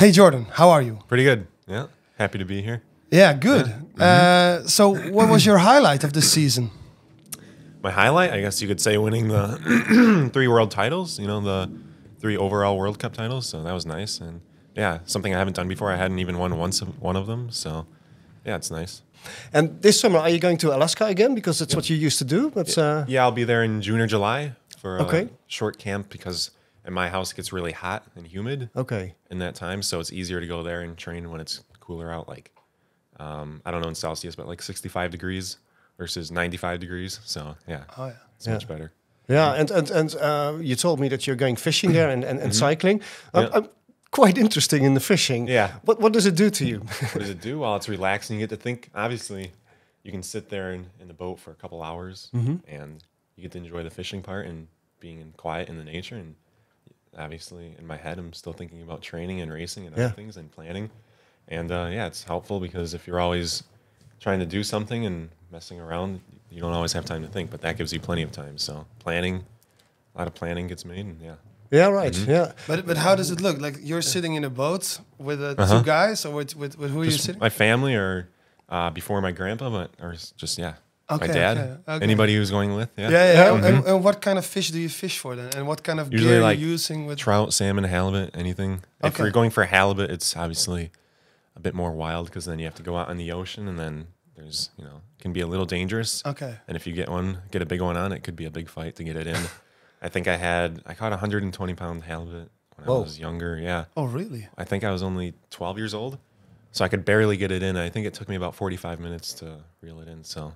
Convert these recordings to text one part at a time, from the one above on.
Hey Jordan, how are you? Pretty good. Yeah. Happy to be here. Yeah, good. Yeah. So what was your highlight of this season? My highlight, I guess you could say, winning the 3 world titles, you know, the 3 overall World Cup titles. So that was nice. And yeah, something I haven't done before. I hadn't even won one of them. So yeah, it's nice. And this summer, are you going to Alaska again? Because that's what you used to do. But yeah, I'll be there in June or July for a Okay. short camp because in my house it gets really hot and humid Okay. in that time. So it's easier to go there and train when it's cooler out, like, I don't know in Celsius, but like 65 degrees versus 95 degrees. So yeah, it's much better. Yeah, and you told me that you're going fishing there and cycling. Yeah. I'm quite interesting in the fishing. Yeah. What does it do to you? What does it do? Well, it's relaxing. You get to think. Obviously, you can sit there in the boat for a couple hours, and you get to enjoy the fishing part and being quiet in the nature. And obviously, in my head, I'm still thinking about training and racing and other things and planning. And yeah, it's helpful because if you're always trying to do something and messing around, you don't always have time to think. But that gives you plenty of time. So planning, a lot of planning gets made, and yeah. Yeah, right. Yeah. But how does it look? Like you're sitting in a boat with 2 guys, or with who are you Just sitting? my family, or before my grandpa, or just my dad. Okay. Anybody who's going with, yeah. Yeah. And what kind of fish do you fish for then? And what kind of Usually gear like are you using with? trout, salmon, halibut, anything. If Okay. you're going for halibut, it's obviously a bit more wild because then you have to go out in the ocean, and then there's, you know, it can be a little dangerous. Okay. And if you get a big one on, it could be a big fight to get it in. I think I caught a 120-pound halibut when I was younger. Yeah. Oh, really? I think I was only 12 years old, so I could barely get it in. I think it took me about 45 minutes to reel it in. So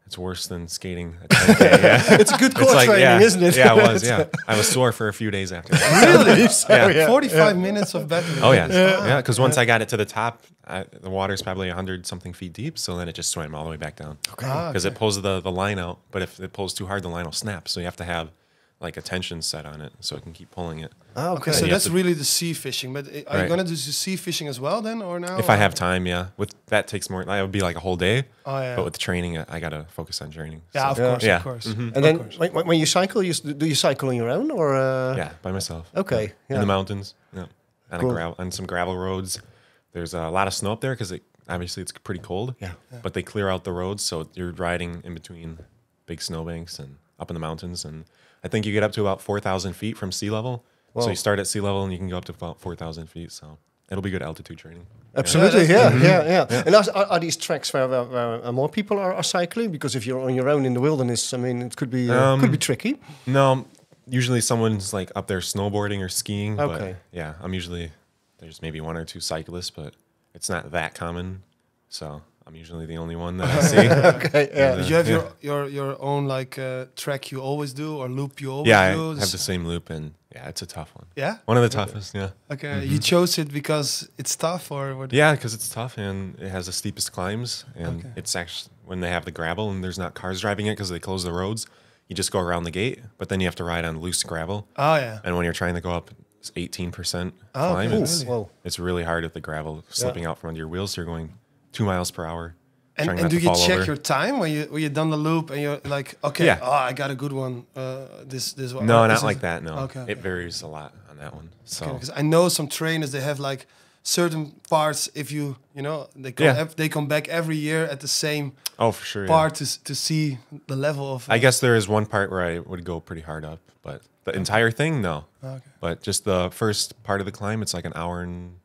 it's worse than skating a 10K. Yeah. It's a good core training, isn't it? Yeah, it was. Yeah, I was sore for a few days after that. Really? Yeah. 45 minutes of battle. Oh yeah, yeah. Because once I got it to the top, the water's probably 100-something feet deep. So then it just swam all the way back down. Because it pulls the line out, but if it pulls too hard, the line will snap. So you have to have like a tension set on it so it can keep pulling it. Ah, okay. So you that's have to- really the sea fishing. But are you gonna do the sea fishing as well then, or now? If I have time, yeah. With that takes more. That would be like a whole day. Oh yeah. But with the training, I gotta focus on training. Yeah, So, of course, Yeah. of course. And then when you cycle, do you cycle on your own or? Yeah, by myself. Okay. In Yeah. the mountains. Yeah. Cool. On some gravel roads. There's a lot of snow up there because obviously it's pretty cold. Yeah. But they clear out the roads, so you're riding in between big snowbanks and up in the mountains. And I think you get up to about 4,000 feet from sea level. Wow. So you start at sea level and you can go up to about 4,000 feet. So it'll be good altitude training. Absolutely, yeah. And are these tracks where more people are cycling? Because if you're on your own in the wilderness, I mean, it could be tricky. No, usually someone's like up there snowboarding or skiing. Okay. But yeah, there's maybe 1 or 2 cyclists, but it's not that common. So I'm usually the only one that I see. Okay, yeah. Did you have your own like track you always do or loop you always Yeah, I do? have the same loop, and yeah, it's a tough one. Yeah. One of the toughest, yeah. Okay. You chose it because it's tough, or what? Yeah, because it's tough, and it has the steepest climbs, and Okay. it's actually, when they have the gravel and there's not cars driving it because they close the roads, you just go around the gate, but then you have to ride on loose gravel. Oh yeah. And when you're trying to go up 18% Oh, climb, okay, it's, really? Whoa. it's really hard with the gravel slipping out from under your wheels, so you're going 2 miles per hour. trying And not do to you fall check over. your time when you done the loop and you're like, okay, Yeah. I got a good one. This one. No, This not is- like that, no. Okay. It varies a lot on that one. So Because I know some trainers, they have like certain parts. If you know, they come back every year at the same Oh, for sure. part to see the level of. I guess there is one part where I would go pretty hard up, but the entire thing, no. Okay. But just the first part of the climb, it's like an hour and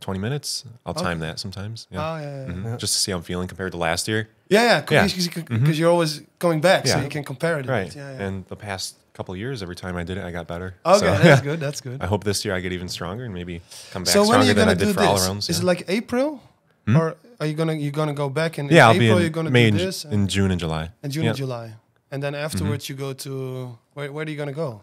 20 minutes. I'll time that sometimes. Yeah. Oh yeah. Just to see how I'm feeling compared to last year. Yeah. Yeah. Because you're always going back, so Yeah. you can compare it. a Right. bit. Yeah. And the past couple of years, every time I did it, I got better. Okay, So, that's good. That's good. I hope this year I get even stronger and maybe come back So when are stronger you than I gonna do did for all this? rounds. Is it yeah. like April, or are you gonna go back in Yeah, I'll April? be You're in gonna May do and this in June and July. and June Yeah. and July, and then afterwards you go to where are you gonna go?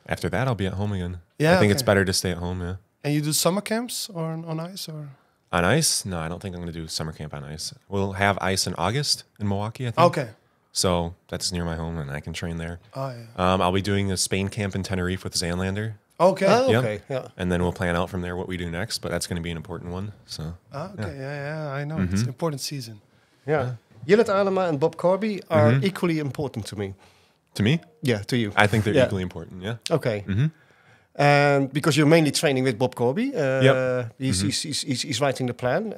After that, I'll be at home again. Yeah, I think it's okay. better to stay at home, yeah. And you do summer camps or on ice or? On ice? No, I don't think I'm going to do summer camp on ice. We'll have ice in August in Milwaukee, I think. Okay. So that's near my home, and I can train there. Oh yeah. I'll be doing a Spain camp in Tenerife with Zanlander, Okay. Oh, Yep. okay, yeah. and then we'll plan out from there what we do next. But that's going to be an important one. So Okay. Yeah. I know. It's an important season. Yeah. Jillet Adema and Bob Corby are equally important to me. to me, Yeah, to you. I think they're Yeah. equally important. Yeah. Okay. And because you're mainly training with Bob Corby, Yep. He's writing the plan.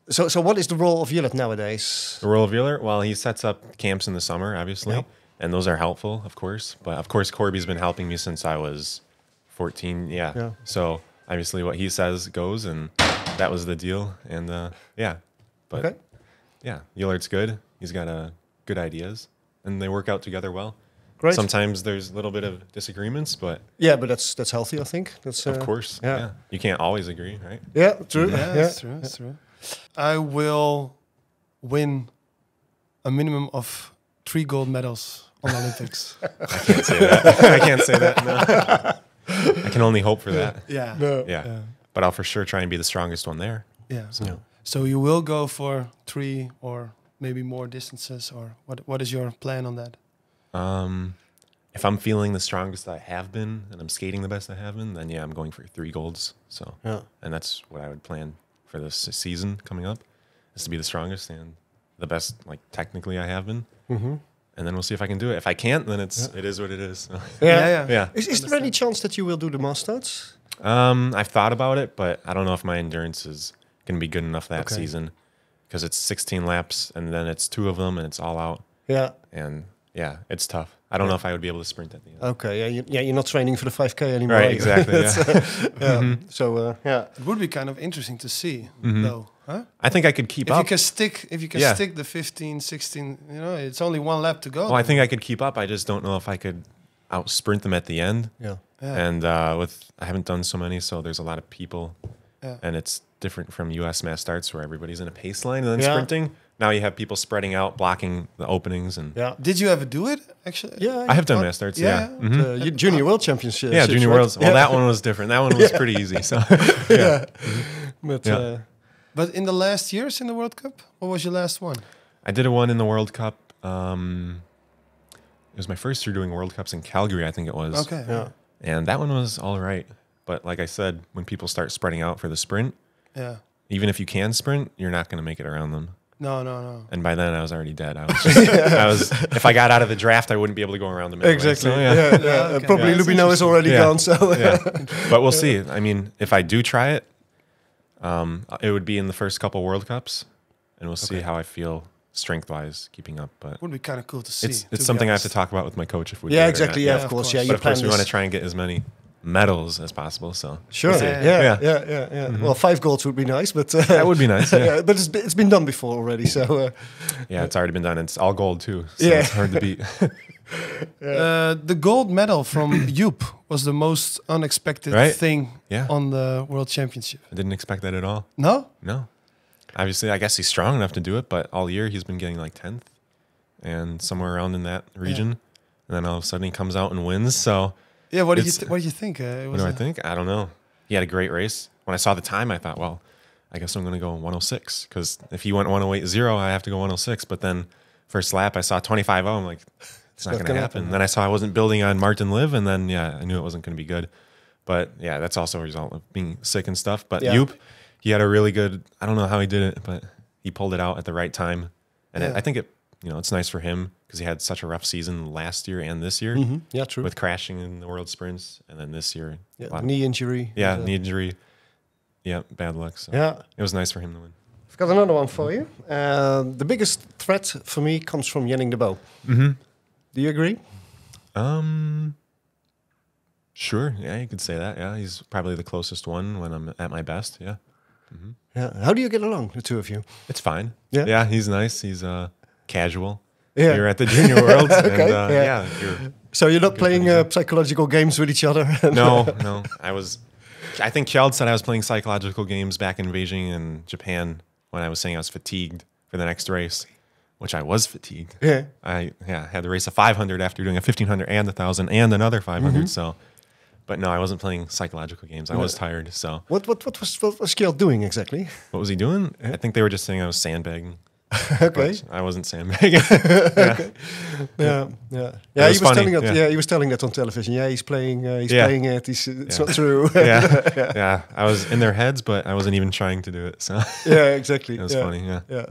So what is the role of Jillet nowadays? The role of Wheeler, well, he sets up camps in the summer, obviously, and those are helpful, of course. But of course, Corby's been helping me since I was 14. Yeah. So obviously, what he says goes, and that was the deal. And but Wheeler's good. He's got good ideas, and they work out together well. Great. Sometimes there's a little bit of disagreements, but but that's healthy, I think. That's of course. Yeah. You can't always agree, right? Yeah, true. That's true. That's true. I will win a minimum of 3 gold medals on the Olympics. I can't say that. I can't say that. No. I can only hope for that. Yeah. Yeah. But I'll for sure try and be the strongest one there. Yeah. So you will go for 3 or maybe more distances, or what is your plan on that? If I'm feeling the strongest I have been and I'm skating the best I have been, then I'm going for 3 golds. So and that's what I would plan for this season coming up, is to be the strongest and the best, like technically I have been. And then we'll see if I can do it. If I can't, then it is what it is. So. Yeah. Is there any chance that you will do the Masters? I've thought about it, but I don't know if my endurance is going to be good enough that season, because it's 16 laps and then it's 2 of them and it's all out. Yeah. And it's tough. I don't know if I would be able to sprint at the end. Okay, you're not training for the 5K anymore. Right, exactly. So it would be kind of interesting to see, though. Huh? I think I could keep up. If you can stick the 15, 16, it's only 1 lap to go. Well, I think I could keep up. I just don't know if I could out sprint them at the end. And I haven't done so many, so there's a lot of people, and it's different from U.S. mass starts where everybody's in a pace line and then sprinting. Now you have people spreading out, blocking the openings, and Did you ever do it? Actually, I have done mass starts. Junior World Championship. Yeah, Junior Worlds. Well, that one was different. That one was pretty easy. So But in the last years in the World Cup, what was your last one? I did one in the World Cup. It was my first year doing World Cups in Calgary, I think it was. Okay. Yeah. And that one was all right. But like I said, when people start spreading out for the sprint, even if you can sprint, you're not going to make it around them. No. And by then I was already dead. I was if I got out of the draft, I wouldn't be able to go around them anyway. Exactly. So, Probably Lubino is already gone. So But we'll see. I mean, if I do try it, it would be in the first couple World Cups, and we'll see how I feel strength-wise keeping up. But it would be kind of cool to see. It's something I have to talk about with my coach if we do exactly. Yeah, of course. But of course, we want to try and get as many medals as possible. So sure. We'll Well, 5 golds would be nice, but that would be nice. But it's been done before already. So it's already been done. It's all gold too. So it's hard to beat. The gold medal from Joep was the most unexpected thing on the World Championship. I didn't expect that at all. No. Obviously, I guess he's strong enough to do it, but all year he's been getting like 10th and somewhere around in that region. And then all of a sudden he comes out and wins. So what do you think? What do I think? I don't know. He had a great race. When I saw the time, I thought, well, I guess I'm going to go 106, because if he went 108.0, I have to go 106. But then first lap, I saw 25.0. I'm like, it's not going to happen. And then I saw I wasn't building on Martin Liv, and then I knew it wasn't going to be good. But that's also a result of being sick and stuff. But Joep, he had a really good, I don't know how he did it, but he pulled it out at the right time. And I think it's nice for him, because he had such a rough season last year and this year. Yeah, true. With crashing in the World Sprints, and then this year, knee injury. Knee injury. Yeah, bad luck. So it was nice for him to win. I've got another one for you. The biggest threat for me comes from Jenning de Bo. Do you agree? Sure. Yeah, you could say that. Yeah, he's probably the closest one when I'm at my best. Yeah. How do you get along, the two of you? It's fine. Yeah. Yeah, he's nice. He's casual. You're at the Junior Worlds. And, so you're not playing psychological games with each other? No. I think Kjeld said I was playing psychological games back in Beijing and Japan when I was saying I was fatigued for the next race, which I was fatigued. I had to race a 500 after doing a 1500 and 1000 and another 500. So, but no, I wasn't playing psychological games. I was tired. So what was Kjeld doing exactly? What was he doing? I think they were just saying I was sandbagging. Okay. But I wasn't sandbagging. Okay. He was telling that. He was telling that on television. Yeah, he's playing. Playing it. It's not true. I was in their heads, but I wasn't even trying to do it. So exactly. It was funny. Yeah.